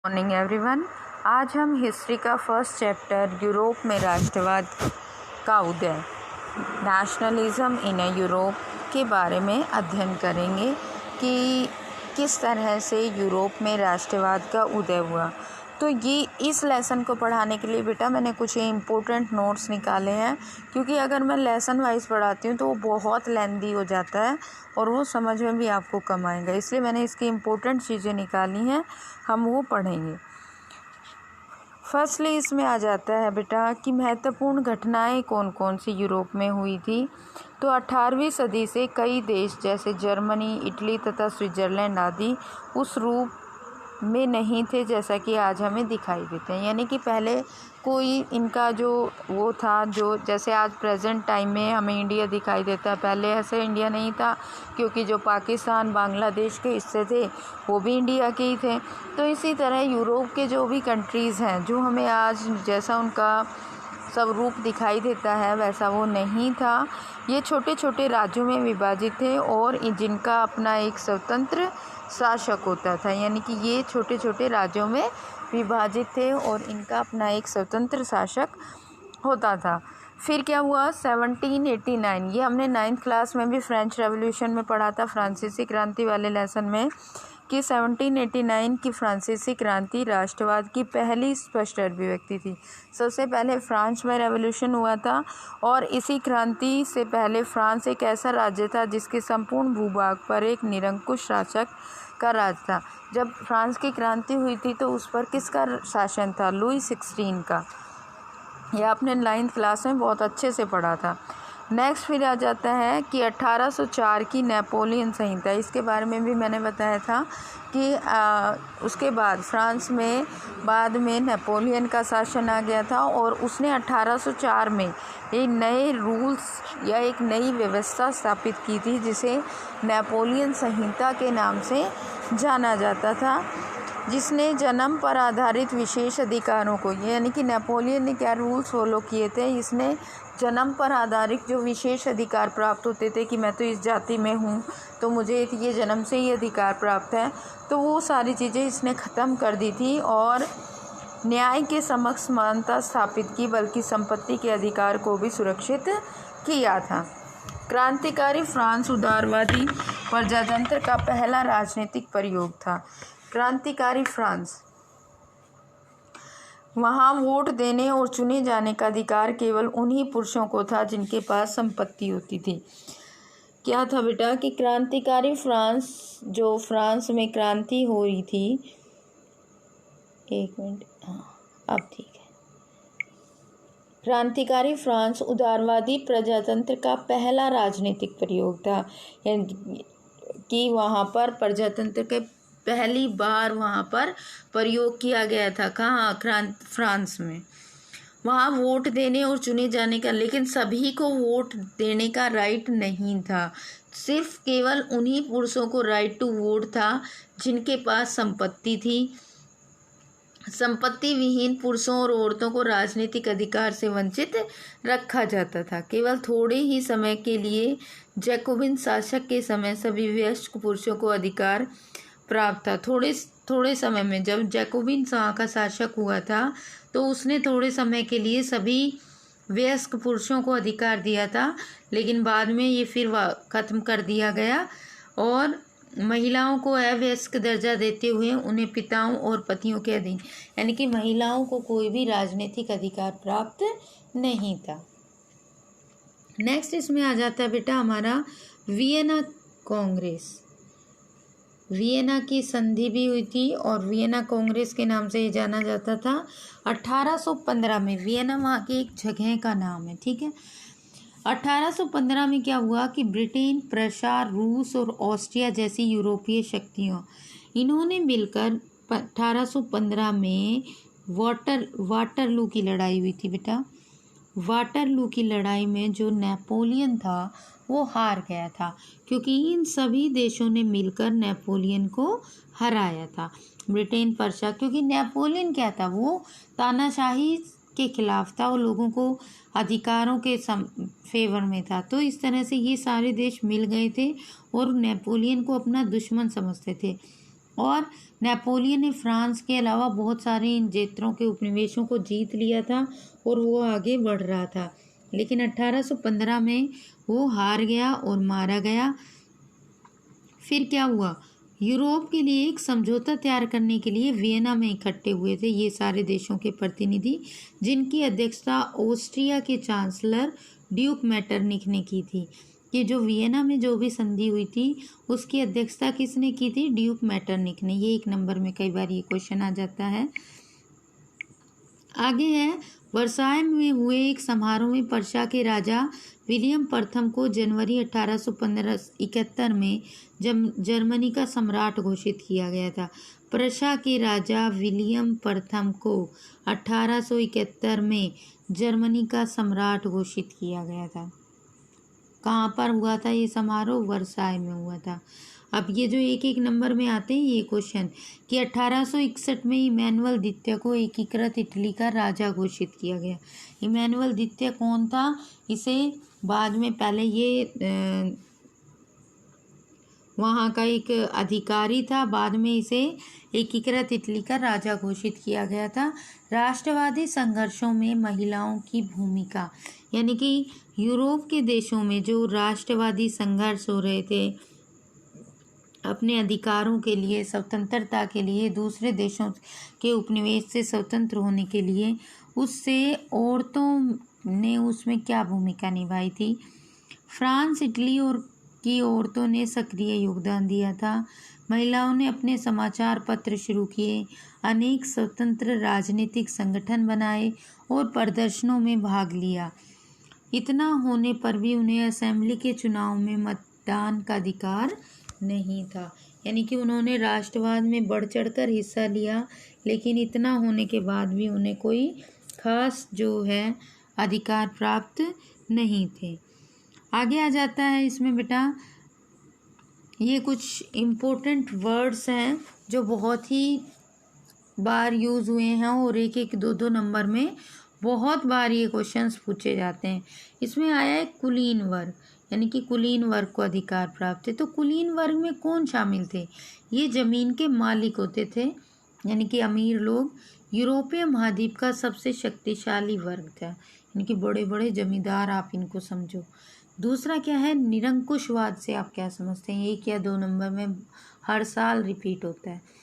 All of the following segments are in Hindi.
Morning everyone. आज हम हिस्ट्री का फर्स्ट चैप्टर यूरोप में राष्ट्रवाद का उदय, नेशनलिज्म इन यूरोप के बारे में अध्ययन करेंगे कि किस तरह से यूरोप में राष्ट्रवाद का उदय हुआ। तो ये इस लेसन को पढ़ाने के लिए बेटा मैंने कुछ इम्पोर्टेंट नोट्स निकाले हैं, क्योंकि अगर मैं लेसन वाइज पढ़ाती हूँ तो वो बहुत लेंदी हो जाता है और वो समझ में भी आपको कम आएगा। इसलिए मैंने इसकी इम्पोर्टेंट चीज़ें निकाली हैं, हम वो पढ़ेंगे। फर्स्टली इसमें आ जाता है बेटा कि महत्वपूर्ण घटनाएं कौन कौन सी यूरोप में हुई थी। तो 18वीं सदी से कई देश जैसे जर्मनी, इटली तथा स्विट्ज़रलैंड आदि उस रूप में नहीं थे जैसा कि आज हमें दिखाई देते हैं। यानी कि पहले कोई इनका जो वो था, जो जैसे आज प्रेजेंट टाइम में हमें इंडिया दिखाई देता है, पहले ऐसे इंडिया नहीं था, क्योंकि जो पाकिस्तान, बांग्लादेश के हिस्से थे वो भी इंडिया के ही थे। तो इसी तरह यूरोप के जो भी कंट्रीज़ हैं, जो हमें आज जैसा उनका सब रूप दिखाई देता है वैसा वो नहीं था। ये छोटे छोटे राज्यों में विभाजित थे और जिनका अपना एक स्वतंत्र शासक होता था। यानी कि ये छोटे छोटे राज्यों में विभाजित थे और इनका अपना एक स्वतंत्र शासक होता था। फिर क्या हुआ, 1789, ये हमने 9th क्लास में भी फ्रेंच रेवोल्यूशन में पढ़ा था, फ्रांसीसी क्रांति वाले लेसन में, कि 1789 की फ्रांसीसी क्रांति राष्ट्रवाद की पहली स्पष्ट अभिव्यक्ति थी। सबसे पहले फ्रांस में रेवोल्यूशन हुआ था और इसी क्रांति से पहले फ्रांस एक ऐसा राज्य था जिसके संपूर्ण भूभाग पर एक निरंकुश शासक का राज था। जब फ्रांस की क्रांति हुई थी तो उस पर किसका शासन था? लुई 16 का। यह आपने 9th क्लास में बहुत अच्छे से पढ़ा था। नेक्स्ट फिर आ जाता है कि 1804 की नेपोलियन संहिता, इसके बारे में भी मैंने बताया था कि उसके बाद फ्रांस में बाद में नेपोलियन का शासन आ गया था और उसने 1804 में एक नए रूल्स या एक नई व्यवस्था स्थापित की थी जिसे नेपोलियन संहिता के नाम से जाना जाता था, जिसने जन्म पर आधारित विशेष अधिकारों को, यानी कि नेपोलियन ने क्या रूल्स फॉलो किए थे, इसने जन्म पर आधारित जो विशेष अधिकार प्राप्त होते थे कि मैं तो इस जाति में हूँ तो मुझे ये जन्म से ही अधिकार प्राप्त है, तो वो सारी चीज़ें इसने ख़त्म कर दी थी और न्याय के समक्ष समानता स्थापित की, बल्कि संपत्ति के अधिकार को भी सुरक्षित किया था। क्रांतिकारी फ्रांस उदारवादी प्रजातंत्र का पहला राजनीतिक प्रयोग था। क्रांतिकारी फ्रांस, वहाँ वोट देने और चुने जाने का अधिकार केवल उन्हीं पुरुषों को था जिनके पास संपत्ति होती थी। क्या था बेटा कि क्रांतिकारी फ्रांस, जो फ्रांस में क्रांति हुई थी, एक मिनट, हाँ अब ठीक है। क्रांतिकारी फ्रांस उदारवादी प्रजातंत्र का पहला राजनीतिक प्रयोग था, यानी कि वहाँ पर प्रजातंत्र के पहली बार वहाँ पर प्रयोग किया गया था। कहाँ? फ्रांस में। वहाँ वोट देने और चुने जाने का, लेकिन सभी को वोट देने का राइट नहीं था, सिर्फ केवल उन्हीं पुरुषों को राइट टू वोट था जिनके पास संपत्ति थी। संपत्ति विहीन पुरुषों और औरतों को राजनीतिक अधिकार से वंचित रखा जाता था। केवल थोड़े ही समय के लिए जैकोबिन शासक के समय सभी वयस्क पुरुषों को अधिकार प्राप्त था। थोड़े समय में जब जैकोबिन का शासक हुआ था तो उसने थोड़े समय के लिए सभी वयस्क पुरुषों को अधिकार दिया था, लेकिन बाद में ये फिर ख़त्म कर दिया गया और महिलाओं को अवयस्क दर्जा देते हुए उन्हें पिताओं और पतियों के अधीन, यानी कि महिलाओं को कोई भी राजनीतिक अधिकार प्राप्त नहीं था। नेक्स्ट इसमें आ जाता है बेटा हमारा वियना कांग्रेस। वियना की संधि भी हुई थी और वियना कांग्रेस के नाम से ये जाना जाता था। 1815 में, वियना वहाँ की एक जगह का नाम है, ठीक है। 1815 में क्या हुआ कि ब्रिटेन, प्रशा, रूस और ऑस्ट्रिया जैसी यूरोपीय शक्तियों, इन्होंने मिलकर 1815 में वाटरलू की लड़ाई हुई थी बेटा। वाटरलू की लड़ाई में जो नेपोलियन था वो हार गया था, क्योंकि इन सभी देशों ने मिलकर नेपोलियन को हराया था। ब्रिटेन, प्रशा, क्योंकि नेपोलियन क्या था, वो तानाशाही के खिलाफ था और लोगों को अधिकारों के फेवर में था। तो इस तरह से ये सारे देश मिल गए थे और नेपोलियन को अपना दुश्मन समझते थे। और नेपोलियन ने फ्रांस के अलावा बहुत सारे इन क्षेत्रों के उपनिवेशों को जीत लिया था और वो आगे बढ़ रहा था, लेकिन 1815 में वो हार गया और मारा गया। फिर क्या हुआ, यूरोप के लिए एक समझौता तैयार करने के लिए वियना में इकट्ठे हुए थे ये सारे देशों के प्रतिनिधि, जिनकी अध्यक्षता ऑस्ट्रिया के चांसलर ड्यूक मेटरनिख ने की थी। कि जो वियना में जो भी संधि हुई थी उसकी अध्यक्षता किसने की थी, ड्यूक मेटरनिख ने। ये 1 नंबर में कई बार ये क्वेश्चन आ जाता है। आगे है, वर्साय में हुए एक समारोह में पर्शिया के राजा विलियम प्रथम को जनवरी 1871 में जर्मनी का सम्राट घोषित किया गया था। पर्शिया के राजा विलियम प्रथम को 1871 में जर्मनी का सम्राट घोषित किया गया था। कहाँ पर हुआ था ये समारोह, वर्साय में हुआ था। अब ये जो 1-1 नंबर में आते हैं ये क्वेश्चन कि 1861 में इमैनुअल द्वितीय को एकीकृत इटली का राजा घोषित किया गया। इमैनुअल द्वितीय कौन था, इसे बाद में, पहले ये वहाँ का एक अधिकारी था, बाद में इसे एकीकृत इटली का राजा घोषित किया गया था। राष्ट्रवादी संघर्षों में महिलाओं की भूमिका, यानी कि यूरोप के देशों में जो राष्ट्रवादी संघर्ष हो रहे थे अपने अधिकारों के लिए, स्वतंत्रता के लिए, दूसरे देशों के उपनिवेश से स्वतंत्र होने के लिए, उससे औरतों ने उसमें क्या भूमिका निभाई थी। फ्रांस, इटली और की औरतों ने सक्रिय योगदान दिया था। महिलाओं ने अपने समाचार पत्र शुरू किए, अनेक स्वतंत्र राजनीतिक संगठन बनाए और प्रदर्शनों में भाग लिया। इतना होने पर भी उन्हें असेंबली के चुनाव में मतदान का अधिकार नहीं था। यानी कि उन्होंने राष्ट्रवाद में बढ़ चढ़कर हिस्सा लिया, लेकिन इतना होने के बाद भी उन्हें कोई खास जो है अधिकार प्राप्त नहीं थे। आगे आ जाता है इसमें बेटा, ये कुछ इम्पोर्टेंट वर्ड्स हैं जो बहुत ही बार यूज़ हुए हैं और 1-1, 2-2 नंबर में बहुत बार ये क्वेश्चंस पूछे जाते हैं। इसमें आया है कुलीन वर्ग, यानी कि कुलीन वर्ग को अधिकार प्राप्त है। तो कुलीन वर्ग में कौन शामिल थे, ये ज़मीन के मालिक होते थे, यानी कि अमीर लोग। यूरोपीय महाद्वीप का सबसे शक्तिशाली वर्ग था, यानी कि बड़े बड़े जमींदार, आप इनको समझो। दूसरा क्या है, निरंकुशवाद से आप क्या समझते हैं, 1 या 2 नंबर में हर साल रिपीट होता है।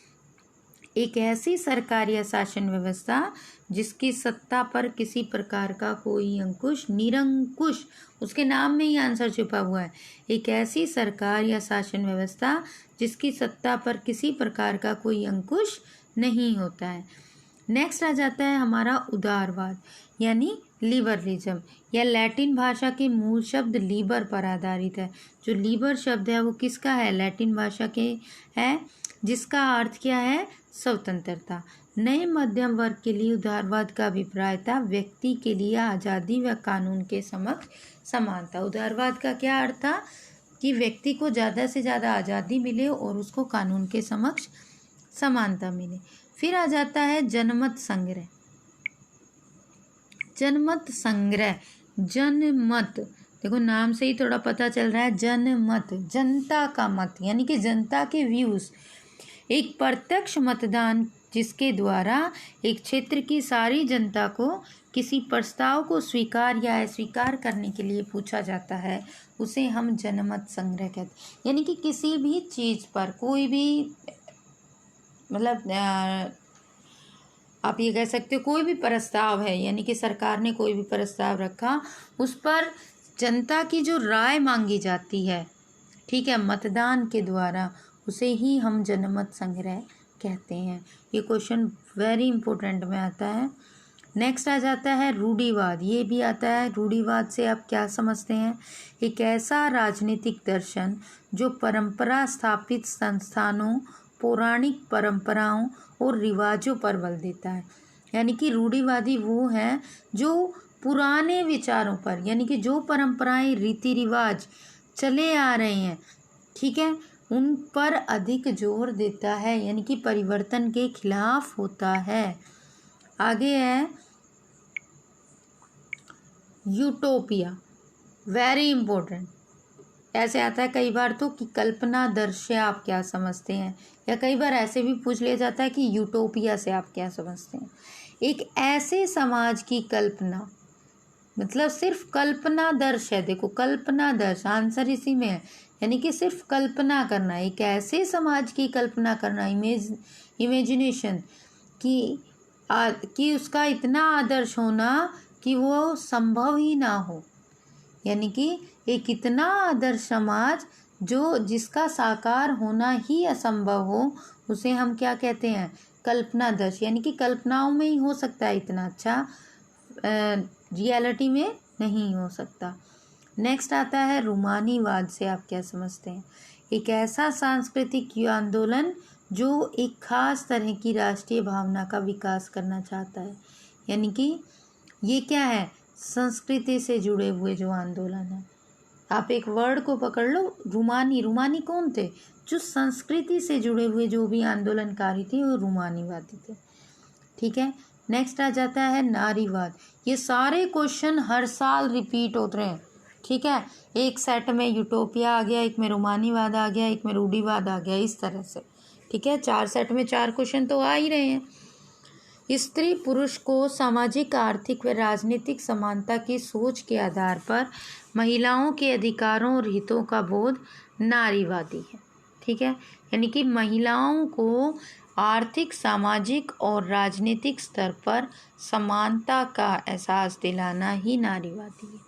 एक ऐसी सरकार या शासन व्यवस्था जिसकी सत्ता पर किसी प्रकार का कोई अंकुश, निरंकुश, उसके नाम में ही आंसर छुपा हुआ है। एक ऐसी सरकार या शासन व्यवस्था जिसकी सत्ता पर किसी प्रकार का कोई अंकुश नहीं होता है। नेक्स्ट आ जाता है हमारा उदारवाद, यानी लिबरलिज्म, या लैटिन भाषा के मूल शब्द लीबर पर आधारित है। जो लीबर शब्द है वो किसका है, लैटिन भाषा के है, जिसका अर्थ क्या है, स्वतंत्रता। नए मध्यम वर्ग के लिए उदारवाद का अभिप्राय था व्यक्ति के लिए आज़ादी व कानून के समक्ष समानता। उदारवाद का क्या अर्थ था कि व्यक्ति को ज़्यादा से ज़्यादा आज़ादी मिले और उसको कानून के समक्ष समानता मिले। फिर आ जाता है जनमत संग्रह। जनमत संग्रह, जनमत, देखो नाम से ही थोड़ा पता चल रहा है, जनमत, जनता का मत, यानी कि जनता के व्यूज़। एक प्रत्यक्ष मतदान जिसके द्वारा एक क्षेत्र की सारी जनता को किसी प्रस्ताव को स्वीकार या अस्वीकार करने के लिए पूछा जाता है, उसे हम जनमत संग्रह कहते हैं। यानी कि किसी भी चीज़ पर कोई भी, मतलब आप ये कह सकते हो कोई भी प्रस्ताव है, यानी कि सरकार ने कोई भी प्रस्ताव रखा, उस पर जनता की जो राय मांगी जाती है, ठीक है, मतदान के द्वारा, उसे ही हम जनमत संग्रह कहते हैं। ये क्वेश्चन वेरी इंपॉर्टेंट में आता है। नेक्स्ट आ जाता है रूढ़िवाद, ये भी आता है। रूढ़िवाद से आप क्या समझते हैं, एक ऐसा राजनीतिक दर्शन जो परंपरा स्थापित संस्थानों, पौराणिक परंपराओं और रिवाजों पर बल देता है। यानी कि रूढ़िवादी वो हैं जो पुराने विचारों पर, यानी कि जो परंपराएं, रीति रिवाज चले आ रहे हैं, ठीक है, उन पर अधिक जोर देता है, यानी कि परिवर्तन के खिलाफ होता है। आगे है यूटोपिया, वेरी इंपॉर्टेंट, ऐसे आता है कई बार तो कि कल्पना दृश्य आप क्या समझते हैं, या कई बार ऐसे भी पूछ लिया जाता है कि यूटोपिया से आप क्या समझते हैं। एक ऐसे समाज की कल्पना, मतलब सिर्फ कल्पना दर्श है, देखो कल्पना दर्श आंसर इसी में है, यानी कि सिर्फ कल्पना करना, एक ऐसे समाज की कल्पना करना, इमेजिनेशन कि उसका इतना आदर्श होना कि वो संभव ही ना हो, यानी कि एक इतना आदर्श समाज जिसका साकार होना ही असंभव हो, उसे हम क्या कहते हैं, कल्पना दर्श, यानी कि कल्पनाओं में ही हो सकता है इतना अच्छा, रियलिटी में नहीं हो सकता। नेक्स्ट आता है रूमानीवाद से आप क्या समझते हैं। एक ऐसा सांस्कृतिक आंदोलन जो एक खास तरह की राष्ट्रीय भावना का विकास करना चाहता है, यानी कि ये क्या है, संस्कृति से जुड़े हुए जो आंदोलन है। आप एक वर्ड को पकड़ लो, रूमानी कौन थे, जो संस्कृति से जुड़े हुए जो भी आंदोलनकारी थे वो रूमानीवादी थे। ठीक है, नेक्स्ट आ जाता है नारीवाद। ये सारे क्वेश्चन हर साल रिपीट होते हैं। ठीक है, एक सेट में यूटोपिया आ गया, एक में रूमानीवाद आ गया, एक में रूढ़िवाद आ गया, इस तरह से। ठीक है, 4 सेट में 4 क्वेश्चन तो आ ही रहे हैं। स्त्री पुरुष को सामाजिक, आर्थिक व राजनीतिक समानता की सोच के आधार पर महिलाओं के अधिकारों और हितों का बोध नारीवादी है। ठीक है, यानी कि महिलाओं को आर्थिक, सामाजिक और राजनीतिक स्तर पर समानता का एहसास दिलाना ही नारीवादी है।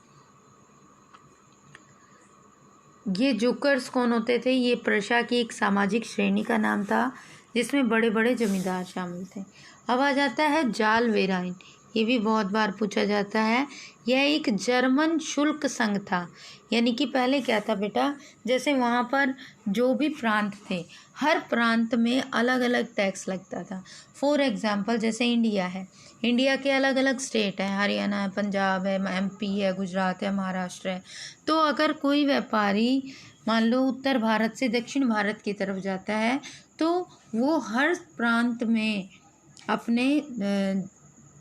ये जोकर्स कौन होते थे, ये प्रशा की एक सामाजिक श्रेणी का नाम था जिसमें बड़े बड़े जमींदार शामिल थे। अब आ जाता है जाल वेराइन, ये भी बहुत बार पूछा जाता है। यह एक जर्मन शुल्क संघ था, यानी कि पहले क्या था बेटा, जैसे वहाँ पर जो भी प्रांत थे, हर प्रांत में अलग अलग टैक्स लगता था। फॉर एग्जांपल जैसे इंडिया है, इंडिया के अलग अलग स्टेट हैं, हरियाणा है, पंजाब है, MP है, गुजरात है, महाराष्ट्र है। तो अगर कोई व्यापारी मान लो उत्तर भारत से दक्षिण भारत की तरफ जाता है, तो वो हर प्रांत में अपने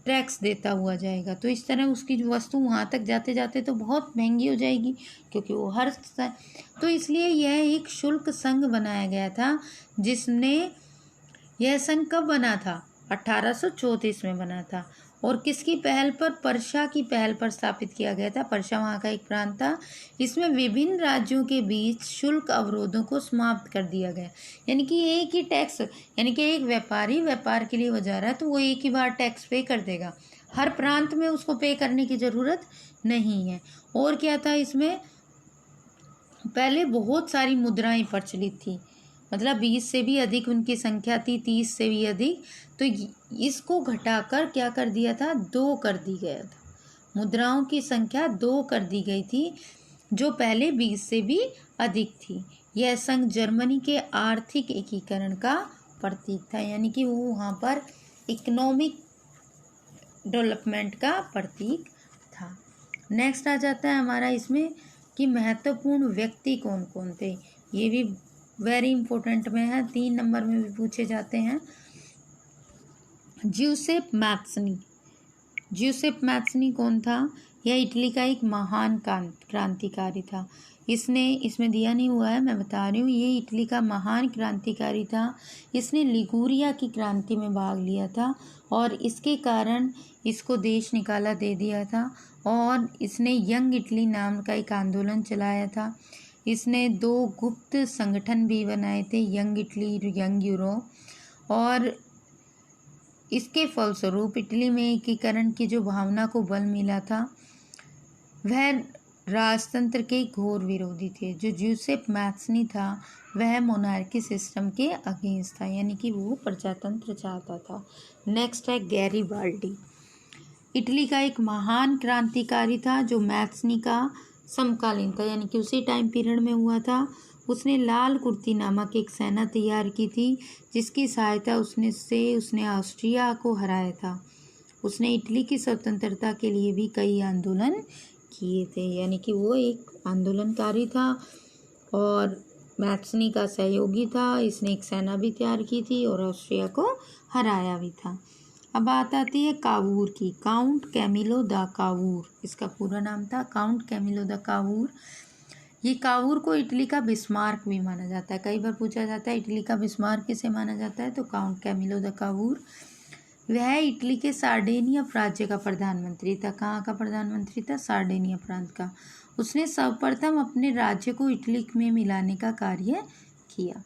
टैक्स देता हुआ जाएगा। तो इस तरह उसकी जो वस्तु वहाँ तक जाते जाते तो बहुत महंगी हो जाएगी, क्योंकि वो तो इसलिए यह एक शुल्क संघ बनाया गया था, जिसने यह संघ कब बना था, 1834 में बना था। और किसकी पहल पर, पर्शा की पहल पर स्थापित किया गया था। पर्शा वहाँ का एक प्रांत था। इसमें विभिन्न राज्यों के बीच शुल्क अवरोधों को समाप्त कर दिया गया, यानी कि एक ही टैक्स, यानी कि एक व्यापारी व्यापार के लिए वो जा रहा है तो वो एक ही बार टैक्स पे कर देगा, हर प्रांत में उसको पे करने की ज़रूरत नहीं है। और क्या था इसमें, पहले बहुत सारी मुद्राएं प्रचलित थी, मतलब 20 से भी अधिक उनकी संख्या थी, 30 से भी अधिक। तो इसको घटाकर क्या कर दिया था, 2 कर दी गया था, मुद्राओं की संख्या 2 कर दी गई थी, जो पहले 20 से भी अधिक थी। यह संघ जर्मनी के आर्थिक एकीकरण का प्रतीक था, यानी कि वो वहाँ पर इकोनॉमिक डेवलपमेंट का प्रतीक था। नेक्स्ट आ जाता है हमारा इसमें कि महत्वपूर्ण व्यक्ति कौन कौन थे। ये भी वेरी इंपॉर्टेंट में है, 3 नंबर में भी पूछे जाते हैं। ज्यूसेप मैत्सनी, ज्यूसेप मैत्सनी कौन था, यह इटली का एक महान क्रांतिकारी था। इसमें दिया नहीं हुआ है, मैं बता रही हूँ, ये इटली का महान क्रांतिकारी था। इसने लिगुरिया की क्रांति में भाग लिया था और इसके कारण इसको देश निकाला दे दिया था। और इसने यंग इटली नाम का एक आंदोलन चलाया था। इसने 2 गुप्त संगठन भी बनाए थे, यंग इटली, यंग यूरोप। और इसके फलस्वरूप इटली में एकीकरण की जो भावना को बल मिला था, वह राजतंत्र के घोर विरोधी थे। जो ज्यूसेप मैत्सनी था वह मोनार्की सिस्टम के अगेंस्ट था, यानी कि वो प्रजातंत्र चाहता था। नेक्स्ट है गैरीबाल्डी, इटली का एक महान क्रांतिकारी था जो मैत्सनी का समकालीन था, यानी कि उसी टाइम पीरियड में हुआ था। उसने लाल कुर्ती नामक एक सेना तैयार की थी, जिसकी सहायता उसने ऑस्ट्रिया को हराया था। उसने इटली की स्वतंत्रता के लिए भी कई आंदोलन किए थे, यानी कि वो एक आंदोलनकारी था और मैत्सनी का सहयोगी था। इसने एक सेना भी तैयार की थी और ऑस्ट्रिया को हराया भी था। अब बात आती है कावूर की, काउंट कैमिलो दा कावूर, इसका पूरा नाम था काउंट कैमिलो दा कावूर। ये कावूर को इटली का बिस्मार्क भी माना जाता है, कई बार पूछा जाता है इटली का बिस्मार्क किसे माना जाता है, तो काउंट कैमिलो द कावूर। वह इटली के सार्डिनिया राज्य का प्रधानमंत्री था। कहाँ का प्रधानमंत्री था? सार्डिनिया प्रांत का। उसने सर्वप्रथम अपने राज्य को इटली में मिलाने का कार्य किया।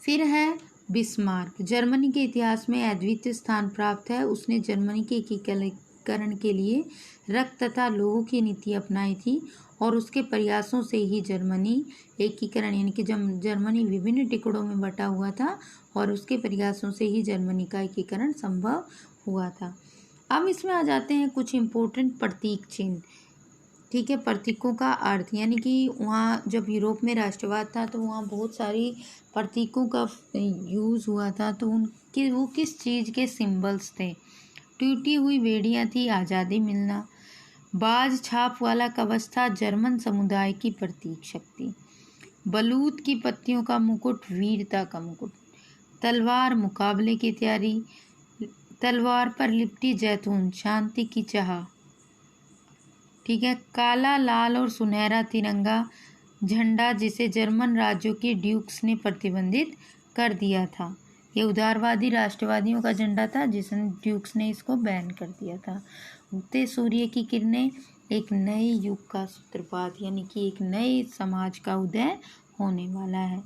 फिर है बिस्मार्क, जर्मनी के इतिहास में अद्वितीय स्थान प्राप्त है। उसने जर्मनी के एकीकरण के लिए रक्त तथा लोगों की नीति अपनाई थी और उसके प्रयासों से ही जर्मनी एकीकरण, यानी कि जब जर्मनी विभिन्न टुकड़ों में बटा हुआ था और उसके प्रयासों से ही जर्मनी का एकीकरण संभव हुआ था। अब इसमें आ जाते हैं कुछ इम्पोर्टेंट प्रतीक चिन्ह। ठीक है, प्रतीकों का अर्थ, यानी कि वहाँ जब यूरोप में राष्ट्रवाद था तो वहाँ बहुत सारी प्रतीकों का यूज़ हुआ था, तो उनके वो किस चीज़ के सिंबल्स थे। टूटी हुई बेड़ियाँ थी आज़ादी मिलना, बाज छाप वाला कवच था जर्मन समुदाय की प्रतीक शक्ति, बलूत की पत्तियों का मुकुट वीरता का मुकुट, तलवार मुकाबले की तैयारी, तलवार पर लिपटी जैतून शांति की चाह। ठीक है, काला लाल और सुनहरा तिरंगा झंडा जिसे जर्मन राज्यों के ड्यूक्स ने प्रतिबंधित कर दिया था। ये उदारवादी राष्ट्रवादियों का झंडा था जिसने ड्यूक्स ने इसको बैन कर दिया था। उगते सूर्य की किरणें एक नए युग का सूत्रपात, यानी कि एक नए समाज का उदय होने वाला है।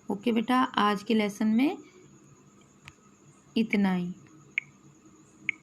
ओके बेटा, आज के लेसन में इतना ही।